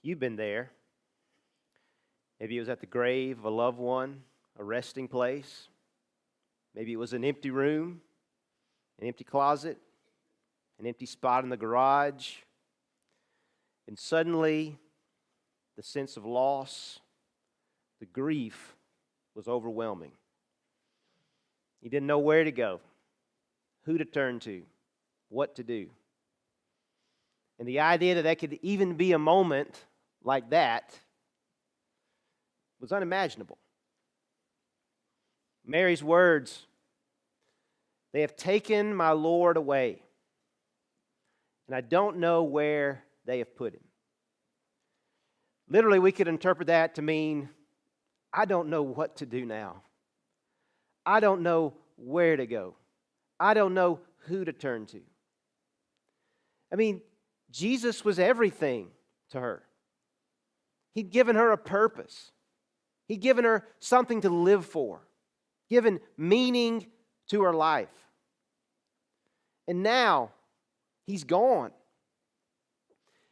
You've been there. Maybe it was at the grave of a loved one, a resting place. Maybe it was an empty room, an empty closet, an empty spot in the garage. And suddenly, the sense of loss, the grief was overwhelming. You didn't know where to go, who to turn to, what to do. And the idea that there could even be a moment like that was unimaginable. Mary's words, "They have taken my Lord away, and I don't know where they have put him." Literally, we could interpret that to mean, I don't know what to do now. I don't know where to go. I don't know who to turn to. I mean, Jesus was everything to her. He'd given her a purpose. He'd given her something to live for, given meaning to her life. And now, he's gone.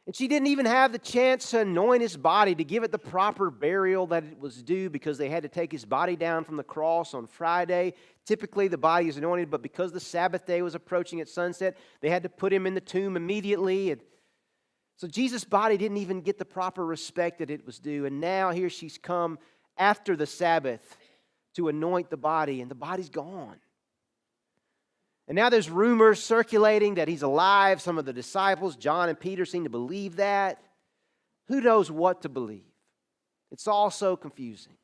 And she didn't even have the chance to anoint his body, to give it the proper burial that it was due, because they had to take his body down from the cross on Friday. Typically, the body is anointed, but because the Sabbath day was approaching at sunset, they had to put him in the tomb immediately. And so Jesus' body didn't even get the proper respect that it was due. And now here she's come after the Sabbath to anoint the body, and the body's gone. And now there's rumors circulating that he's alive. Some of the disciples, John and Peter, seem to believe that. Who knows what to believe? It's all so confusing.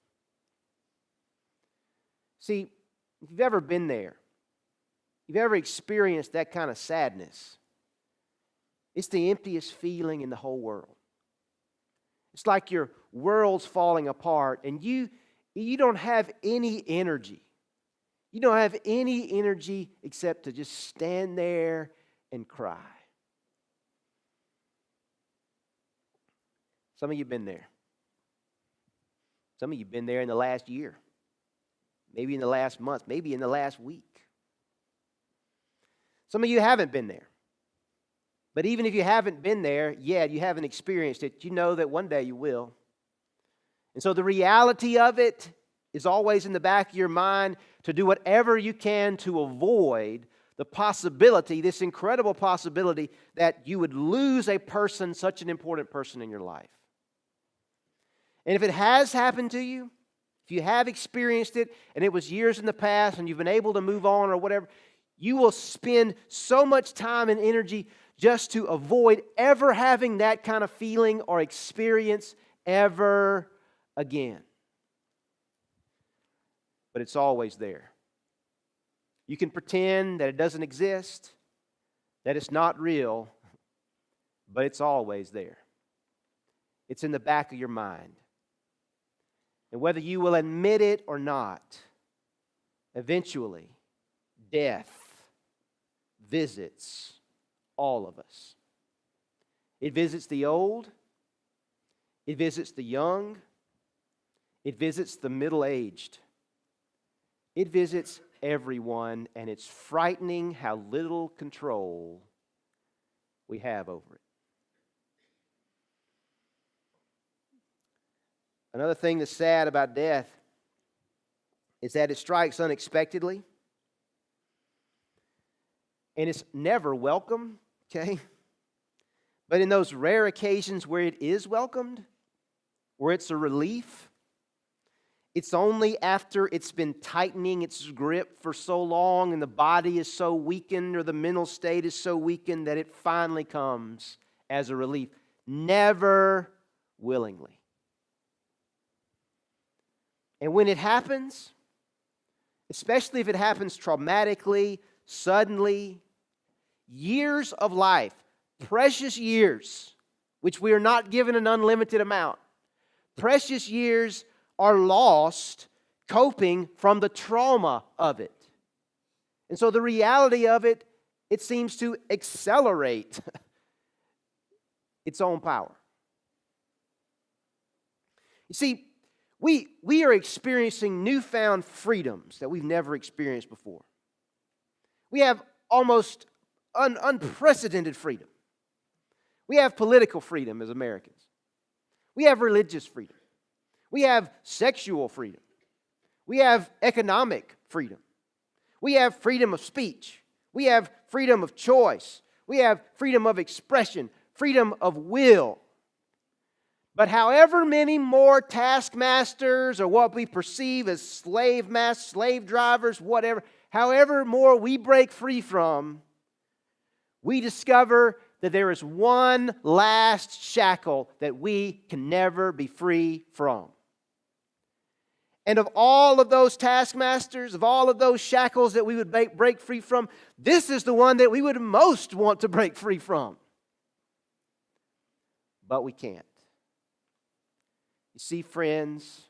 See, if you've ever been there, you've ever experienced that kind of sadness, it's the emptiest feeling in the whole world. It's like your world's falling apart and you don't have any energy. You don't have any energy except to just stand there and cry. Some of you have been there. Some of you have been there in the last year. Maybe in the last month. Maybe in the last week. Some of you haven't been there. But even if you haven't been there yet, you haven't experienced it, you know that one day you will. And so the reality of it is always in the back of your mind to do whatever you can to avoid the possibility, this incredible possibility, that you would lose a person, such an important person in your life. And if it has happened to you, if you have experienced it, and it was years in the past, and you've been able to move on or whatever, you will spend so much time and energy just to avoid ever having that kind of feeling or experience ever again. But it's always there. You can pretend that it doesn't exist, that it's not real, but it's always there. It's in the back of your mind. And whether you will admit it or not, eventually, death visits all of us. It visits the old, it visits the young, it visits the middle-aged. It visits everyone, and it's frightening how little control we have over it. Another thing that's sad about death is that it strikes unexpectedly, and it's never welcome, okay? But in those rare occasions where it is welcomed, where it's a relief, it's only after it's been tightening its grip for so long and the body is so weakened or the mental state is so weakened that it finally comes as a relief. Never willingly. And when it happens, especially if it happens traumatically, suddenly, years of life, precious years, which we are not given an unlimited amount, precious years are lost coping from the trauma of it. And so the reality of it, it seems to accelerate its own power. You see, we are experiencing newfound freedoms that we've never experienced before. We have almost unprecedented freedom. We have political freedom as Americans. We have religious freedom. We have sexual freedom. We have economic freedom. We have freedom of speech. We have freedom of choice. We have freedom of expression, freedom of will. But however many more taskmasters or what we perceive as slave drivers, whatever, however more we break free from, we discover that there is one last shackle that we can never be free from. And of all of those taskmasters, of all of those shackles that we would break free from, this is the one that we would most want to break free from. But we can't. You see, friends,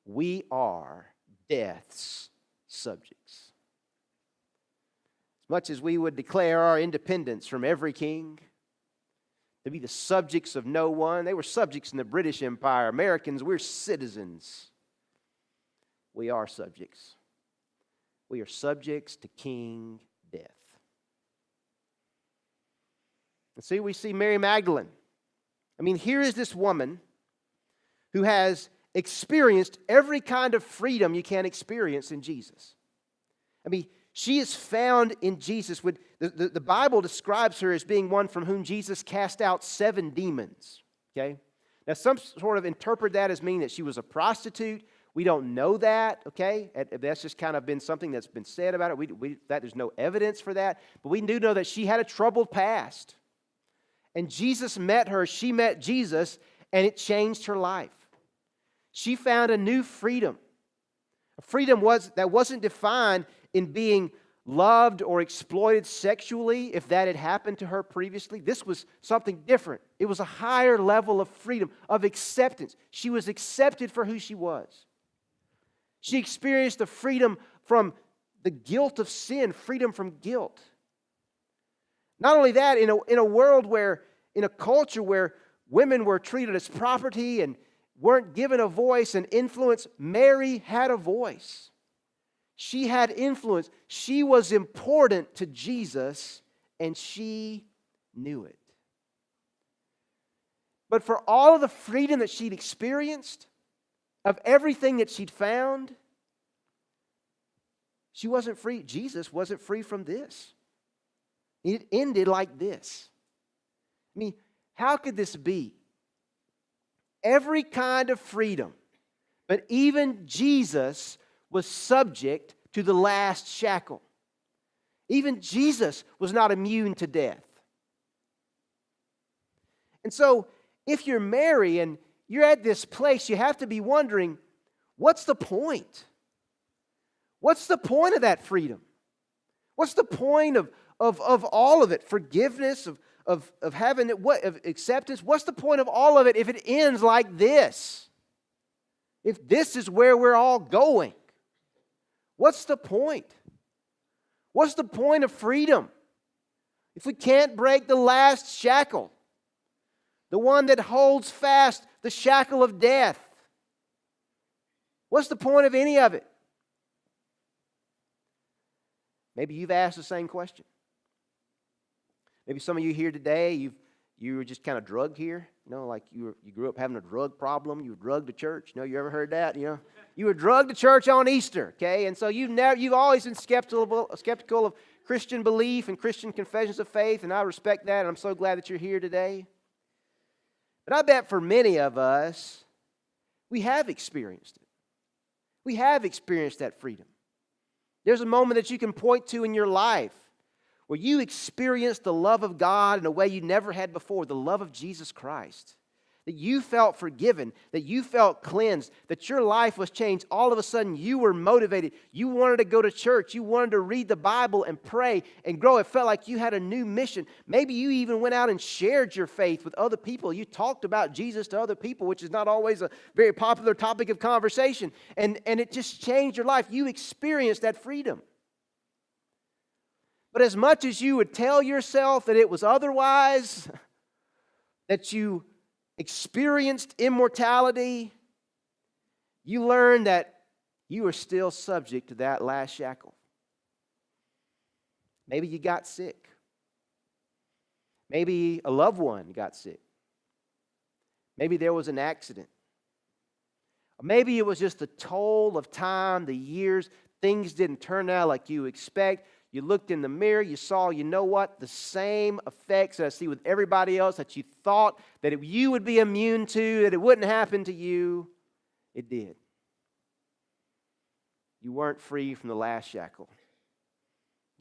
we are death's subjects. As much as we would declare our independence from every king, to be the subjects of no one. They were subjects in the British Empire. Americans, we're citizens. We are subjects. We are subjects to King Death. And see, we see Mary Magdalene. I mean, here is this woman who has experienced every kind of freedom you can experience in Jesus. I mean, she is found in Jesus. The Bible describes her as being one from whom Jesus cast out 7 demons. Okay? Now, some sort of interpret that as meaning that she was a prostitute. We don't know that, okay? That's just kind of been something that's been said about it. There's no evidence for that. But we do know that she had a troubled past. And Jesus met her, she met Jesus, and it changed her life. She found a new freedom. A freedom that wasn't defined in being loved or exploited sexually, if that had happened to her previously. This was something different. It was a higher level of freedom, of acceptance. She was accepted for who she was. She experienced the freedom from the guilt of sin, freedom from guilt. Not only that, in a world where, in a culture where women were treated as property and weren't given a voice and influence, Mary had a voice. She had influence. She was important to Jesus, and she knew it. But for all of the freedom that she'd experienced, of everything that she'd found, she wasn't free. Jesus wasn't free from this. It ended like this. I mean, how could this be? Every kind of freedom, but even Jesus was subject to the last shackle. Even Jesus was not immune to death. And so, if you're Mary and you're at this place, you have to be wondering, what's the point? What's the point of that freedom? What's the point of all of it? Forgiveness, of having it, of acceptance. What's the point of all of it if it ends like this? If this is where we're all going, what's the point? What's the point of freedom if we can't break the last shackle, the one that holds fast the shackle of death? What's the point of any of it? Maybe you've asked the same question. Maybe some of you here today, you were just kind of drugged here. You know, like you grew up having a drug problem. You were drugged to church. You know, you ever heard that? You know, you were drugged to church on Easter. Okay, and so you've always been skeptical of Christian belief and Christian confessions of faith, and I respect that, and I'm so glad that you're here today. But I bet for many of us, we have experienced it. We have experienced that freedom. There's a moment that you can point to in your life where you experienced the love of God in a way you never had before, the love of Jesus Christ. That you felt forgiven, that you felt cleansed, that your life was changed. All of a sudden, you were motivated. You wanted to go to church. You wanted to read the Bible and pray and grow. It felt like you had a new mission. Maybe you even went out and shared your faith with other people. You talked about Jesus to other people, which is not always a very popular topic of conversation. And it just changed your life. You experienced that freedom. But as much as you would tell yourself that it was otherwise, that you experienced immortality, you learned that you are still subject to that last shackle. Maybe you got sick. Maybe a loved one got sick. Maybe there was an accident. Maybe it was just the toll of time, the years. Things didn't turn out like you expect. You looked in the mirror, you saw, you know what? The same effects that I see with everybody else that you thought that you would be immune to, that it wouldn't happen to you, it did. You weren't free from the last shackle.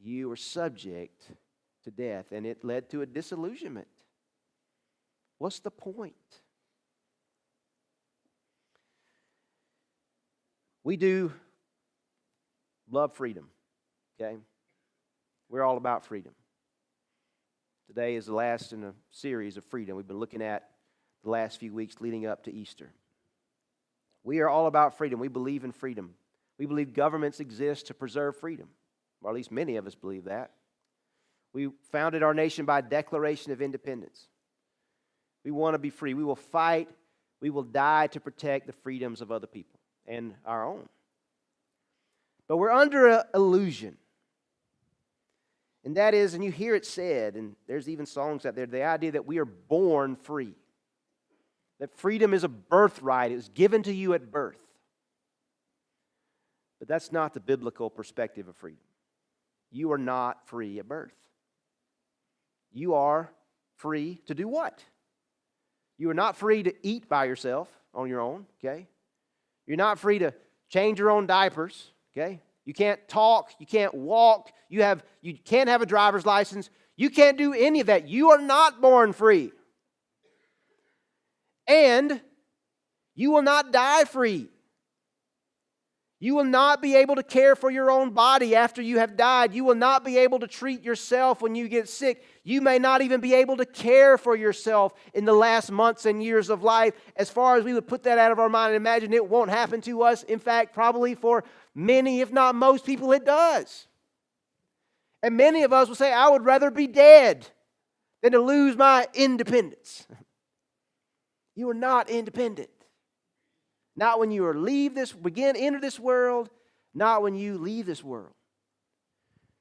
You were subject to death, and it led to a disillusionment. What's the point? We do love freedom, okay? We're all about freedom. Today is the last in a series of freedom we've been looking at the last few weeks leading up to Easter. We are all about freedom. We believe in freedom. We believe governments exist to preserve freedom, or at least many of us believe that. We founded our nation by a Declaration of Independence. We want to be free. We will fight. We will die to protect the freedoms of other people and our own. But we're under an illusion. And that is, and you hear it said, and there's even songs out there, the idea that we are born free. That freedom is a birthright. It was given to you at birth. But that's not the biblical perspective of freedom. You are not free at birth. You are free to do what? You are not free to eat by yourself on your own, okay? You're not free to change your own diapers, okay? You can't talk, you can't walk, you can't have a driver's license. You can't do any of that. You are not born free. And you will not die free. You will not be able to care for your own body after you have died. You will not be able to treat yourself when you get sick. You may not even be able to care for yourself in the last months and years of life. As far as we would put that out of our mind and imagine it won't happen to us. In fact, probably for many, if not most people, it does. And many of us will say, I would rather be dead than to lose my independence. You are not independent. Not when you enter this world, not when you leave this world.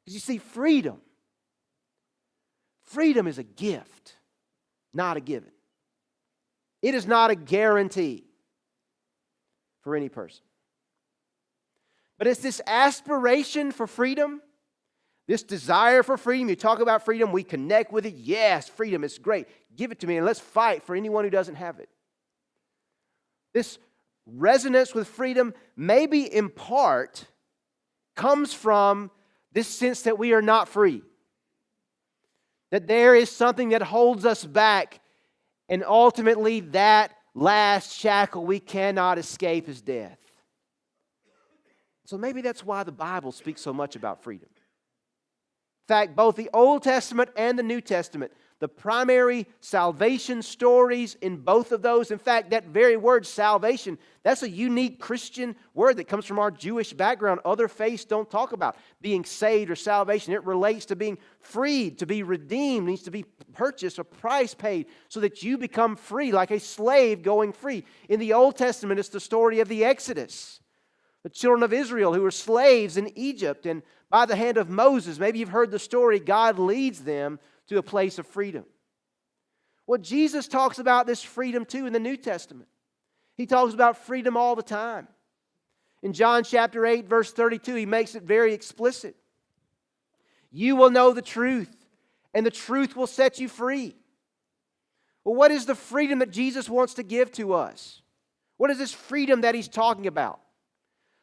Because you see, freedom is a gift, not a given. It is not a guarantee for any person. But it's this aspiration for freedom, this desire for freedom. You talk about freedom, we connect with it. Yes, freedom is great. Give it to me and let's fight for anyone who doesn't have it. This resonance with freedom, maybe in part, comes from this sense that we are not free. That there is something that holds us back, and ultimately that last shackle we cannot escape is death. So maybe that's why the Bible speaks so much about freedom. In fact, both the Old Testament and the New Testament, the primary salvation stories in both of those. In fact, that very word salvation, that's a unique Christian word that comes from our Jewish background. Other faiths don't talk about being saved or salvation. It relates to being freed, to be redeemed, needs to be purchased, a price paid so that you become free, like a slave going free. In the Old Testament, it's the story of the Exodus. The children of Israel who were slaves in Egypt, and by the hand of Moses, maybe you've heard the story, God leads them to a place of freedom. Well, Jesus talks about this freedom too in the New Testament. He talks about freedom all the time. In John chapter 8, verse 32, he makes it very explicit. You will know the truth, and the truth will set you free. Well, what is the freedom that Jesus wants to give to us? What is this freedom that he's talking about?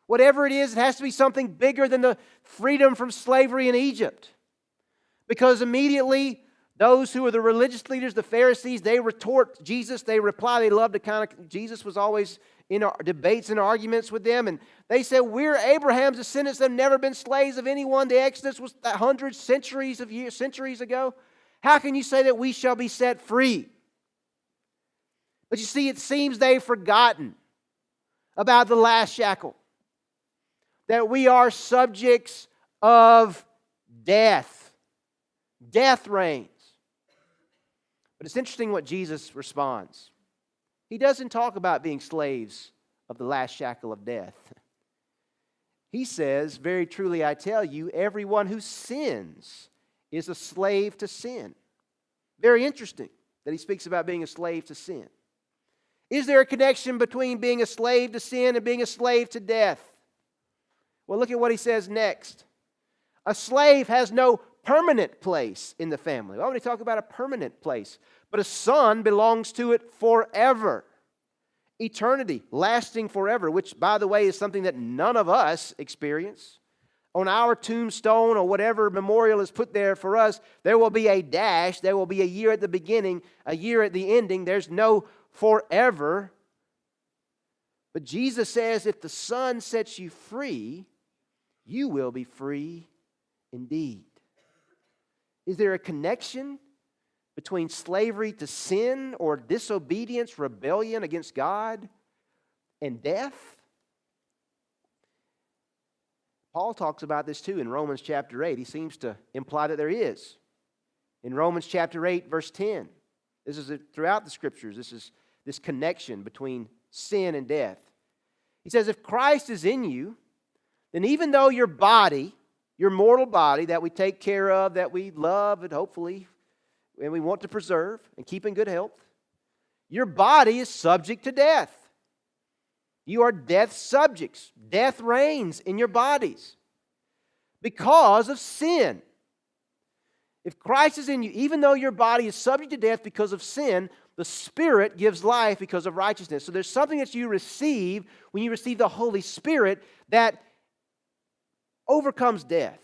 Whatever it has to be something bigger than the freedom from slavery in Egypt. Because immediately, those who are the religious leaders, the Pharisees, they retort Jesus. They reply. They love to Jesus was always in debates and arguments with them. And they said, we're Abraham's descendants that have never been slaves of anyone. The Exodus was hundreds, centuries ago. How can you say that we shall be set free? But you see, it seems they've forgotten about the last shackle. That we are subjects of death. Death reigns. But it's interesting what Jesus responds. He doesn't talk about being slaves of the last shackle of death. He says, very truly I tell you, everyone who sins is a slave to sin. Very interesting that he speaks about being a slave to sin. Is there a connection between being a slave to sin and being a slave to death? Well, look at what he says next. A slave has no permanent place in the family. Why would he talk about a permanent place? But a son belongs to it forever. Eternity, lasting forever, which, by the way, is something that none of us experience. On our tombstone or whatever memorial is put there for us, there will be a dash. There will be a year at the beginning, a year at the ending. There's no forever. But Jesus says, if the Son sets you free, you will be free indeed. Is there a connection between slavery to sin or disobedience, rebellion against God, and death? Paul talks about this too in Romans chapter 8. He seems to imply that there is. In Romans chapter 8, verse 10. This is throughout the Scriptures. This is this connection between sin and death. He says, if Christ is in you, then even though your body, your mortal body that we take care of, that we love and hopefully and we want to preserve and keep in good health, your body is subject to death. You are death subjects. Death reigns in your bodies because of sin. If Christ is in you, even though your body is subject to death because of sin, the Spirit gives life because of righteousness. So there's something that you receive when you receive the Holy Spirit that overcomes death,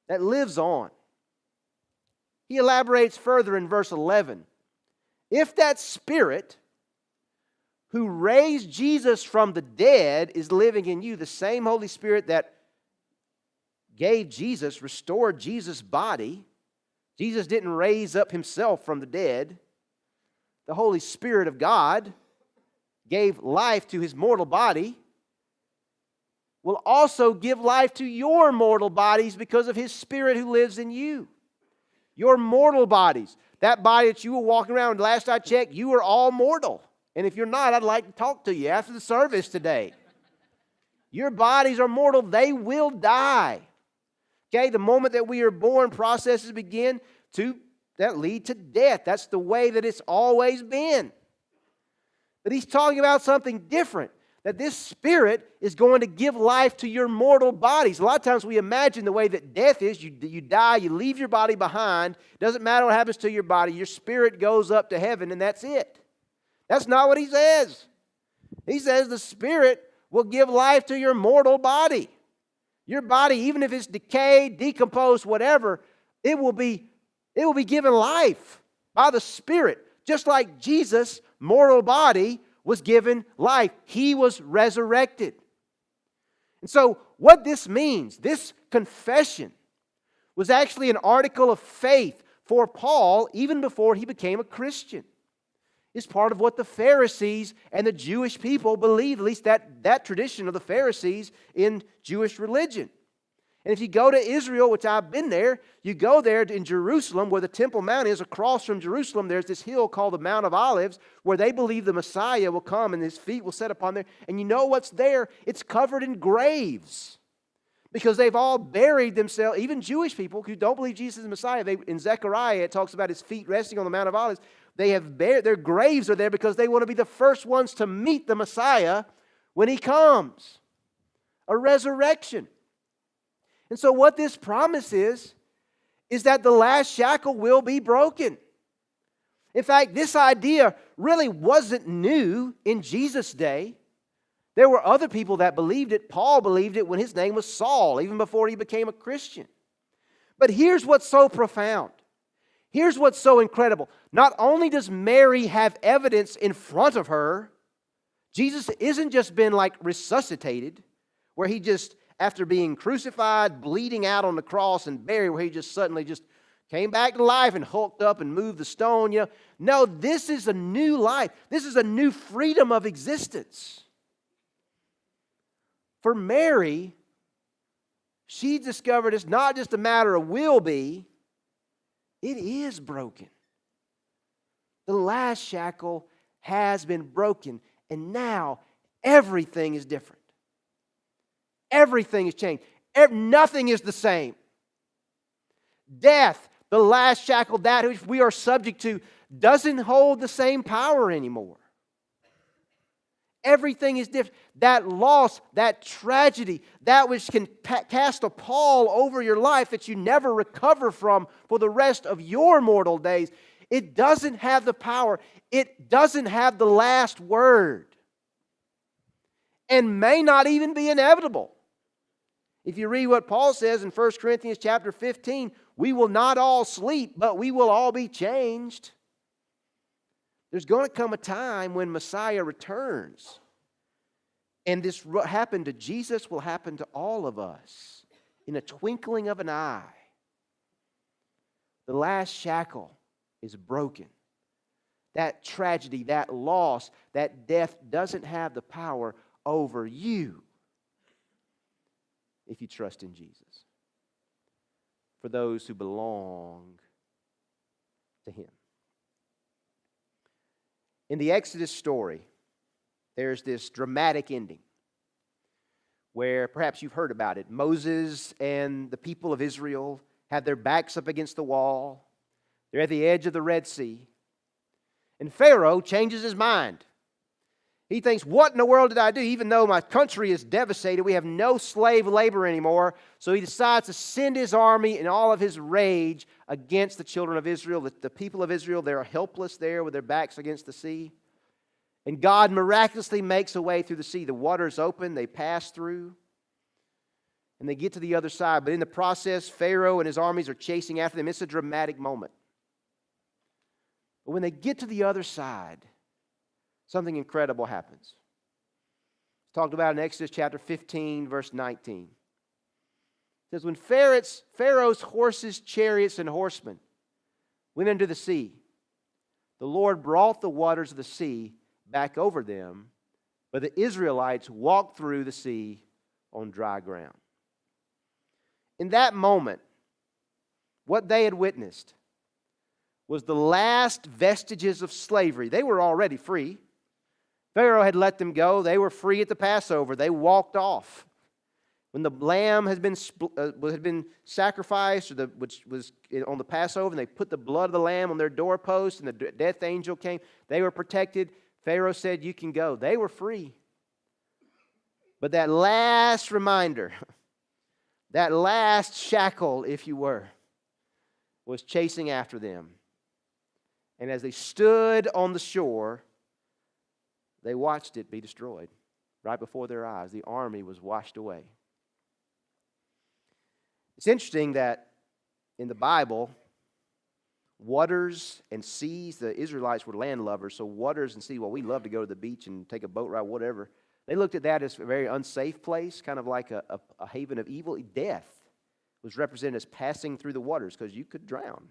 that lives on. He elaborates further in verse 11. If that Spirit who raised Jesus from the dead is living in you, the same Holy Spirit that gave Jesus, restored Jesus' body. Jesus didn't raise up himself from the dead. The Holy Spirit of God gave life to his mortal body, will also give life to your mortal bodies because of his Spirit who lives in you. Your mortal bodies, that body that you were walking around, last I checked, you are all mortal. And if you're not, I'd like to talk to you after the service today. Your bodies are mortal. They will die. Okay, the moment that we are born, processes begin that lead to death. That's the way that it's always been. But he's talking about something different. That this Spirit is going to give life to your mortal bodies. A lot of times we imagine the way that death is. You die, you leave your body behind. Doesn't matter what happens to your body. Your spirit goes up to heaven and that's it. That's not what he says. He says the Spirit will give life to your mortal body. Your body, even if it's decayed, decomposed, whatever, it will be given life by the Spirit. Just like Jesus' mortal body was given life. He was resurrected. And so what this means, this confession, was actually an article of faith for Paul even before he became a Christian. It's part of what the Pharisees and the Jewish people believed, at least that tradition of the Pharisees in Jewish religion. And if you go to Israel, which I've been there, you go there in Jerusalem where the Temple Mount is. Across from Jerusalem, there's this hill called the Mount of Olives where they believe the Messiah will come and his feet will set upon there. And you know what's there? It's covered in graves because they've all buried themselves. Even Jewish people who don't believe Jesus is the Messiah, in Zechariah it talks about his feet resting on the Mount of Olives. They have their graves are there because they want to be the first ones to meet the Messiah when he comes. A resurrection. And so what this promise is that the last shackle will be broken. In fact, this idea really wasn't new in Jesus' day. There were other people that believed it. Paul believed it when his name was Saul, even before he became a Christian. But here's what's so profound. Here's what's so incredible. Not only does Mary have evidence in front of her, Jesus isn't just been like resuscitated, where he just, after being crucified, bleeding out on the cross and buried, where he just suddenly just came back to life and hulked up and moved the stone. No, this is a new life. This is a new freedom of existence. For Mary, she discovered it's not just a matter of will be, it is broken. The last shackle has been broken, and now everything is different. Everything has changed. Nothing is the same. Death, The last shackle, that which we are subject to, doesn't hold the same power anymore. Everything is different. That loss, that tragedy, that which can cast a pall over your life that you never recover from for the rest of your mortal days, it doesn't have the power. It doesn't have the last word. And may not even be inevitable. If you read what Paul says in 1 Corinthians chapter 15, we will not all sleep, but we will all be changed. There's going to come a time when Messiah returns. And this what happened to Jesus will happen to all of us in a twinkling of an eye. The last shackle is broken. That tragedy, that loss, that death doesn't have the power over you if you trust in Jesus. For those who belong to Him. In the Exodus story, there's this dramatic ending where perhaps you've heard about it. Moses and the people of Israel have their backs up against the wall. They're at the edge of the Red Sea. And Pharaoh changes his mind. He thinks, what in the world did I do? Even though my country is devastated, we have no slave labor anymore. So he decides to send his army in all of his rage against the children of Israel. The people of Israel, they're helpless there with their backs against the sea. And God miraculously makes a way through the sea. The water's open, they pass through, and they get to the other side. But in the process, Pharaoh and his armies are chasing after them. It's a dramatic moment. But when they get to the other side, something incredible happens. It's talked about in Exodus chapter 15, verse 19. It says, when Pharaoh's horses, chariots, and horsemen went into the sea, the Lord brought the waters of the sea back over them, but the Israelites walked through the sea on dry ground. In that moment, what they had witnessed was the last vestiges of slavery. They were already free. Pharaoh had let them go. They were free at the Passover. They walked off. When the lamb had been sacrificed, which was on the Passover, and they put the blood of the lamb on their doorpost, and the death angel came, they were protected. Pharaoh said, you can go. They were free. But that last reminder, that last shackle, if you were, was chasing after them. And as they stood on the shore, they watched it be destroyed right before their eyes. The army was washed away. It's interesting that in the Bible, waters and seas, the Israelites were landlubbers, so waters and sea, well, we love to go to the beach and take a boat ride, whatever. They looked at that as a very unsafe place, kind of like a haven of evil. Death was represented as passing through the waters because you could drown.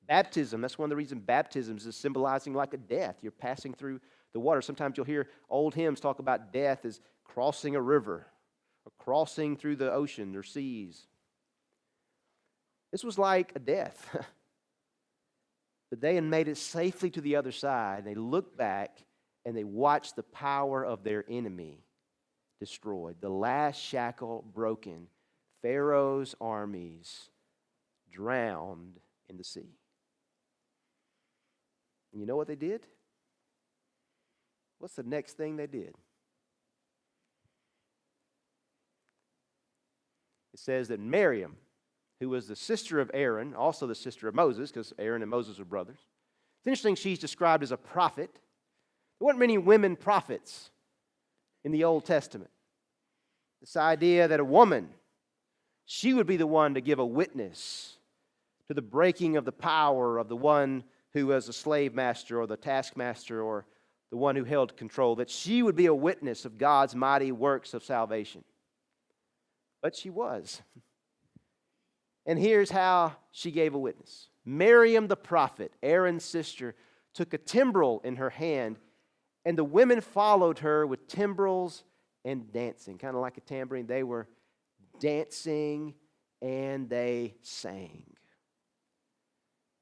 Baptism, that's one of the reasons baptism is symbolizing like a death. You're passing through the water. Sometimes you'll hear old hymns talk about death as crossing a river or crossing through the ocean or seas. This was like a death. But they had made it safely to the other side. They looked back and they watched the power of their enemy destroyed. The last shackle broken. Pharaoh's armies drowned in the sea. And you know what they did? What's the next thing they did? It says that Miriam, who was the sister of Aaron, also the sister of Moses, because Aaron and Moses were brothers. It's interesting she's described as a prophet. There weren't many women prophets in the Old Testament. This idea that a woman, she would be the one to give a witness to the breaking of the power of the one who was a slave master or the taskmaster or the one who held control, that she would be a witness of God's mighty works of salvation. But she was. And here's how she gave a witness. Miriam the prophet, Aaron's sister, took a timbrel in her hand, and the women followed her with timbrels and dancing, kind of like a tambourine. They were dancing and they sang.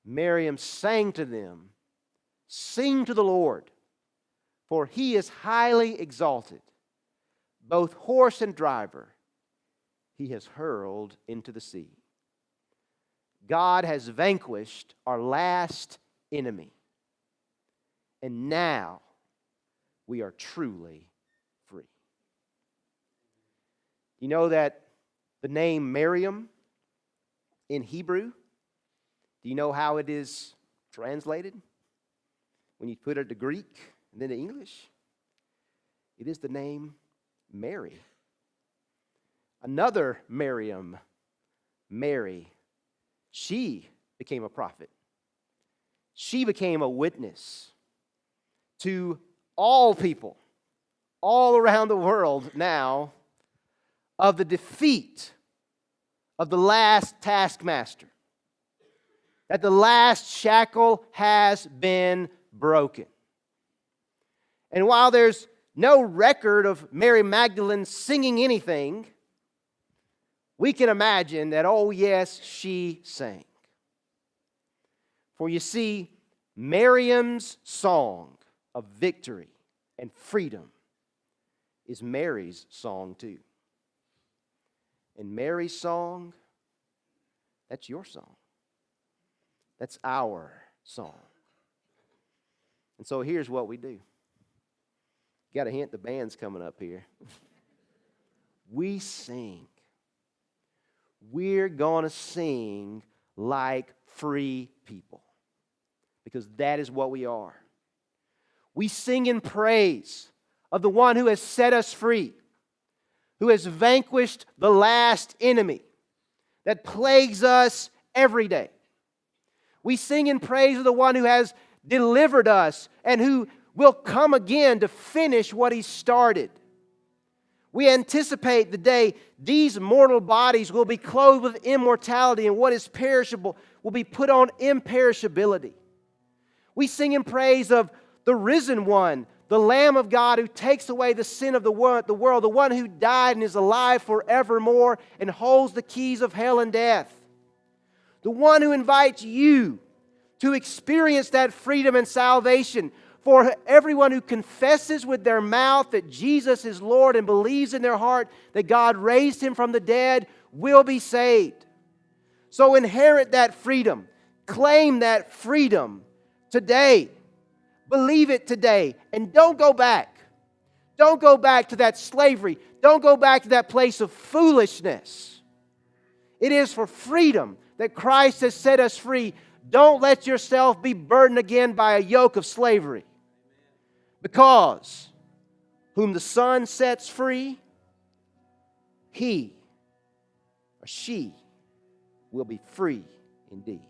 Miriam sang to them, "Sing to the Lord, for he is highly exalted. Both horse and driver he has hurled into the sea." God has vanquished our last enemy. And now we are truly free. You know that the name Miriam in Hebrew, do you know how it is translated? When you put it to Greek and then to English, it is the name Mary. Another Miriam, Mary, she became a prophet. She became a witness to all people, all around the world now, of the defeat of the last taskmaster. That the last shackle has been broken. And while there's no record of Mary Magdalene singing anything, we can imagine that, oh yes, she sang. For you see, Miriam's song of victory and freedom is Mary's song too. And Mary's song, that's your song. That's our song. And so here's what we do. Got a hint, the band's coming up here. We sing. We're going to sing like free people. Because that is what we are. We sing in praise of the one who has set us free, who has vanquished the last enemy that plagues us every day. We sing in praise of the one who has delivered us and who will come again to finish what He started. We anticipate the day these mortal bodies will be clothed with immortality, and what is perishable will be put on imperishability. We sing in praise of the risen one, the Lamb of God who takes away the sin of the world, the one who died and is alive forevermore and holds the keys of hell and death. The one who invites you to experience that freedom and salvation. For everyone who confesses with their mouth that Jesus is Lord and believes in their heart that God raised Him from the dead will be saved. So inherit that freedom. Claim that freedom today. Believe it today. And don't go back. Don't go back to that slavery. Don't go back to that place of foolishness. It is for freedom that Christ has set us free. Don't let yourself be burdened again by a yoke of slavery. Because whom the Son sets free, he or she will be free indeed.